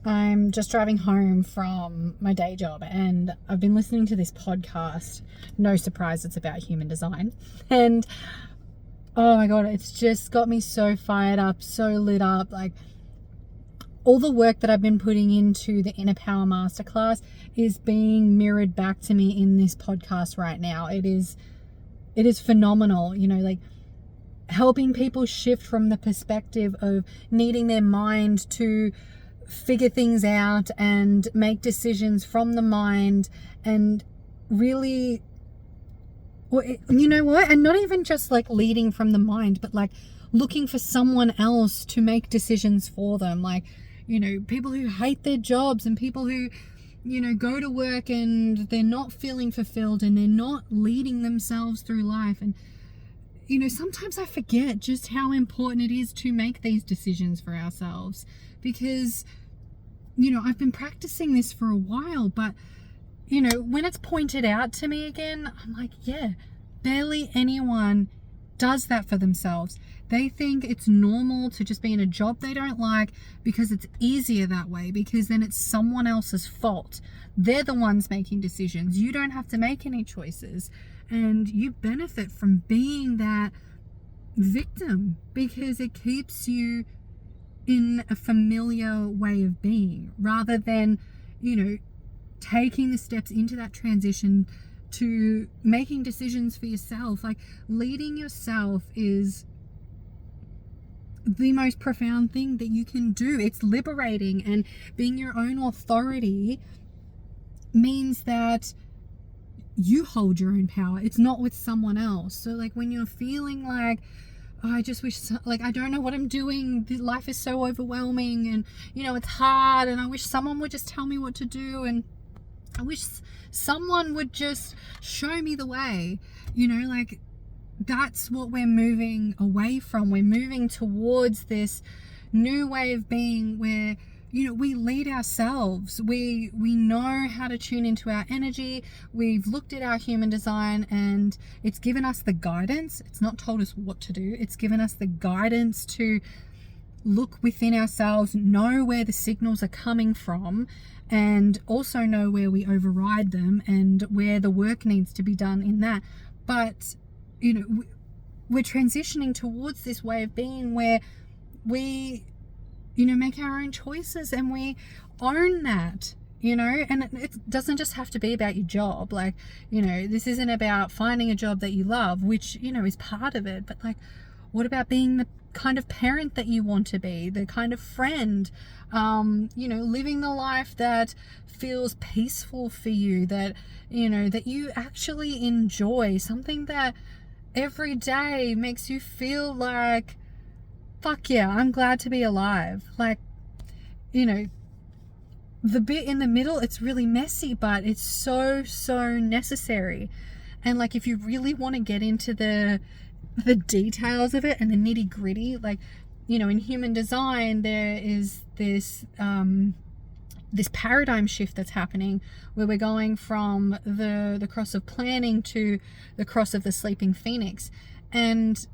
I'm just driving home from my day job and I've been listening to this podcast. No surprise, it's about human design. And oh my God, it's just got me so fired up, so lit up. Like, all the work that I've been putting into the Inner Power Masterclass is being mirrored back to me in this podcast right now. It is phenomenal, like helping people shift from the perspective of needing their mind to figure things out and make decisions from the mind, and really, you know what, and not even just like leading from the mind, but like looking for someone else to make decisions for them. Like, people who hate their jobs and people who go to work and they're not feeling fulfilled and they're not leading themselves through life. And sometimes I forget just how important it is to make these decisions for ourselves, because I've been practicing this for a while, but when it's pointed out to me again, I'm like, yeah, barely anyone does that for themselves. They think it's normal to just be in a job they don't like because it's easier that way, because then it's someone else's fault. They're the ones making decisions. You don't have to make any choices, and you benefit from being that victim because it keeps you in a familiar way of being, rather than taking the steps into that transition to making decisions for yourself. Like, leading yourself is the most profound thing that you can do. It's liberating, and being your own authority means that you hold your own power. It's not with someone else. So like, when you're feeling like, oh, I just wish, like, I don't know what I'm doing, life is so overwhelming, and it's hard, and I wish someone would just tell me what to do, and I wish someone would just show me the way, like, that's what we're moving away from. We're moving towards this new way of being where we lead ourselves. We know how to tune into our energy. We've looked at our human design, and it's given us the guidance. It's not told us what to do. It's given us the guidance to look within ourselves, know where the signals are coming from, and also know where we override them and where the work needs to be done in that. But we're transitioning towards this way of being where we make our own choices, and we own that, and it doesn't just have to be about your job. Like, this isn't about finding a job that you love, which, is part of it. But like, what about being the kind of parent that you want to be, the kind of friend, living the life that feels peaceful for you, that, that you actually enjoy, something that every day makes you feel like, fuck yeah, I'm glad to be alive. Like, the bit in the middle, it's really messy, but it's so necessary. And like, if you really want to get into the details of it and the nitty gritty, like, in human design, there is this paradigm shift that's happening, where we're going from the cross of planning to the cross of the sleeping phoenix. And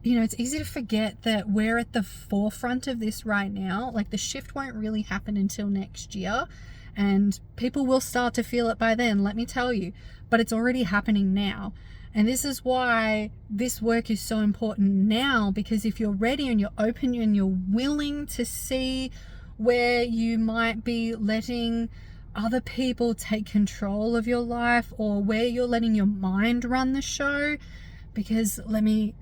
it's easy to forget that we're at the forefront of this right now. Like, the shift won't really happen until next year, and people will start to feel it by then, let me tell you. But it's already happening now. And this is why this work is so important now, because if you're ready and you're open and you're willing to see where you might be letting other people take control of your life, or where you're letting your mind run the show, because let me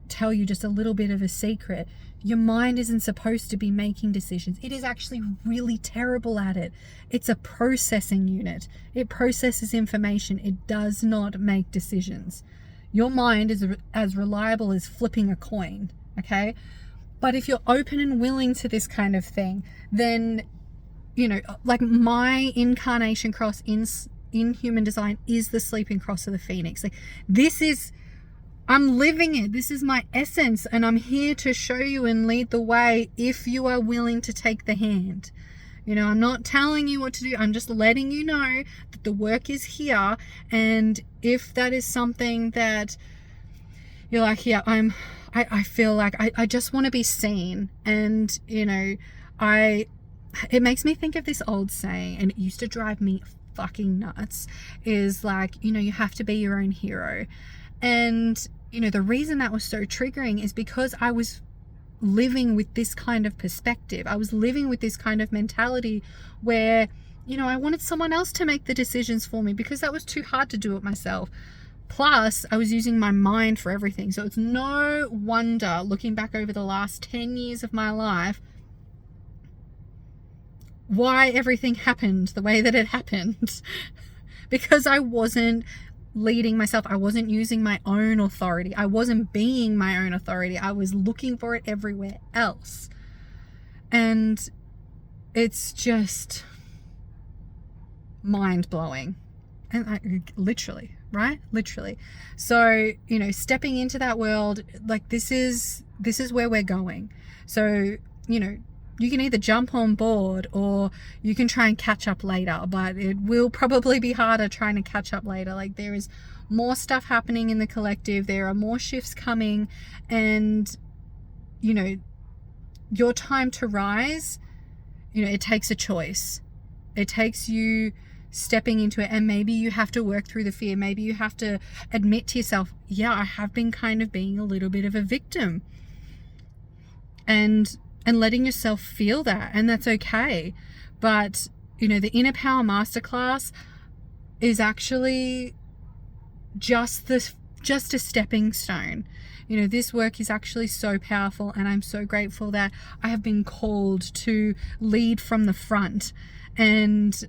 tell you just a little bit of a secret. Your mind isn't supposed to be making decisions. It is actually really terrible at it. It's a processing unit. It processes information. It does not make decisions. Your mind is as reliable as flipping a coin, okay? But if you're open and willing to this kind of thing, then, like, my incarnation cross in human design is the sleeping cross of the phoenix. Like, I'm living it. This is my essence, and I'm here to show you and lead the way if you are willing to take the hand. I'm not telling you what to do. I'm just letting you know that the work is here. And if that is something that you're like, yeah, I feel like I just want to be seen. And, I it makes me think of this old saying, and it used to drive me fucking nuts, is like, you have to be your own hero. And, the reason that was so triggering is because I was living with this kind of perspective. I was living with this kind of mentality where, I wanted someone else to make the decisions for me because that was too hard to do it myself. Plus, I was using my mind for everything. So it's no wonder, looking back over the last 10 years of my life, why everything happened the way that it happened. Because I wasn't leading myself. I wasn't using my own authority. I wasn't being my own authority. I was looking for it everywhere else. And it's just mind-blowing. And literally, right? Literally. So, stepping into that world, like this is where we're going. So, you can either jump on board or you can try and catch up later, but it will probably be harder trying to catch up later. Like, there is more stuff happening in the collective. There are more shifts coming, and, your time to rise, it takes a choice. It takes you stepping into it, and maybe you have to work through the fear. Maybe you have to admit to yourself, yeah, I have been kind of being a little bit of a victim, and letting yourself feel that, and that's okay. But the Inner Power Masterclass is actually just a stepping stone. This work is actually so powerful, and I'm so grateful that I have been called to lead from the front and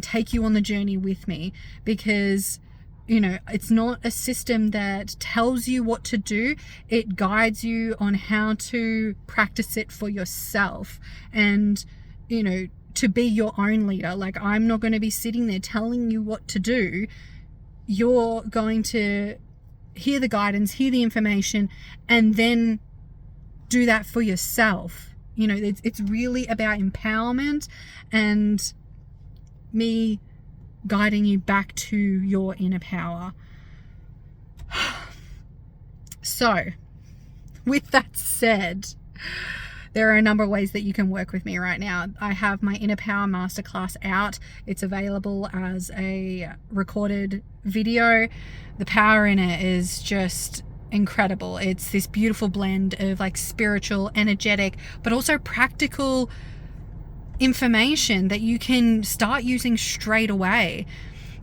take you on the journey with me, because it's not a system that tells you what to do. It guides you on how to practice it for yourself and, to be your own leader. Like, I'm not going to be sitting there telling you what to do. You're going to hear the guidance, hear the information, and then do that for yourself. It's really about empowerment and me guiding you back to your inner power. So, with that said, there are a number of ways that you can work with me right now. I have my Inner Power Masterclass out. It's available as a recorded video. The power in it is just incredible. It's this beautiful blend of like spiritual, energetic, but also practical information that you can start using straight away.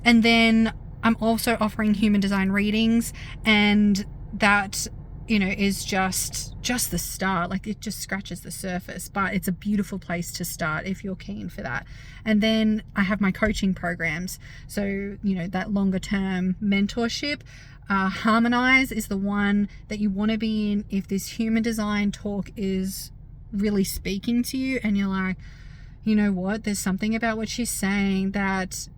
And then I'm also offering human design readings, and that is just the start. Like, it just scratches the surface, but it's a beautiful place to start if you're keen for that. And then I have my coaching programs, so that longer term mentorship. Harmonize is the one that you want to be in if this human design talk is really speaking to you and you're like, what, there's something about what she's saying that,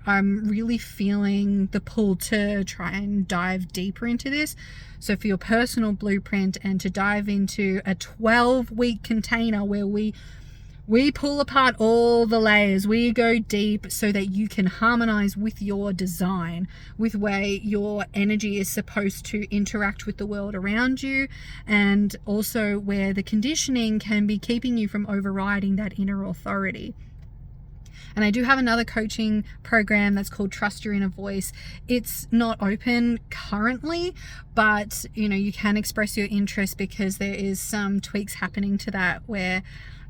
I'm really feeling the pull to try and dive deeper into this. So for your personal blueprint, and to dive into a 12-week container where we pull apart all the layers, we go deep so that you can harmonize with your design, with way your energy is supposed to interact with the world around you, and also where the conditioning can be keeping you from overriding that inner authority. And I do have another coaching program that's called Trust Your Inner Voice. It's not open currently, but you can express your interest, because there is some tweaks happening to that where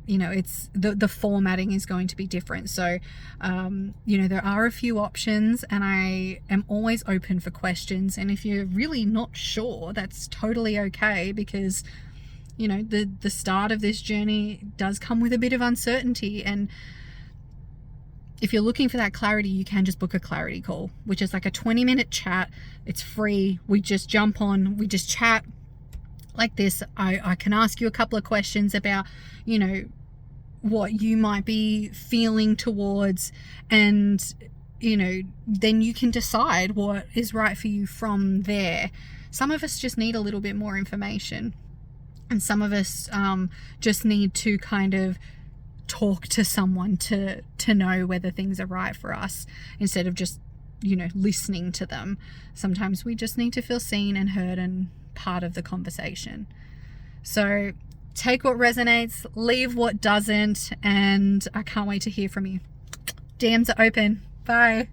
it's the formatting is going to be different. So there are a few options, and I am always open for questions. And if you're really not sure, that's totally okay, because the start of this journey does come with a bit of uncertainty. And if you're looking for that clarity, you can just book a clarity call, which is like a 20-minute chat. It's free. We just jump on, we just chat like this. I can ask you a couple of questions about, what you might be feeling towards, and, then you can decide what is right for you from there. Some of us just need a little bit more information, and some of us just need to kind of talk to someone to know whether things are right for us, instead of just listening to them. Sometimes we just need to feel seen and heard and part of the conversation. So Take what resonates, leave what doesn't, and I can't wait to hear from you. DMs are open. Bye.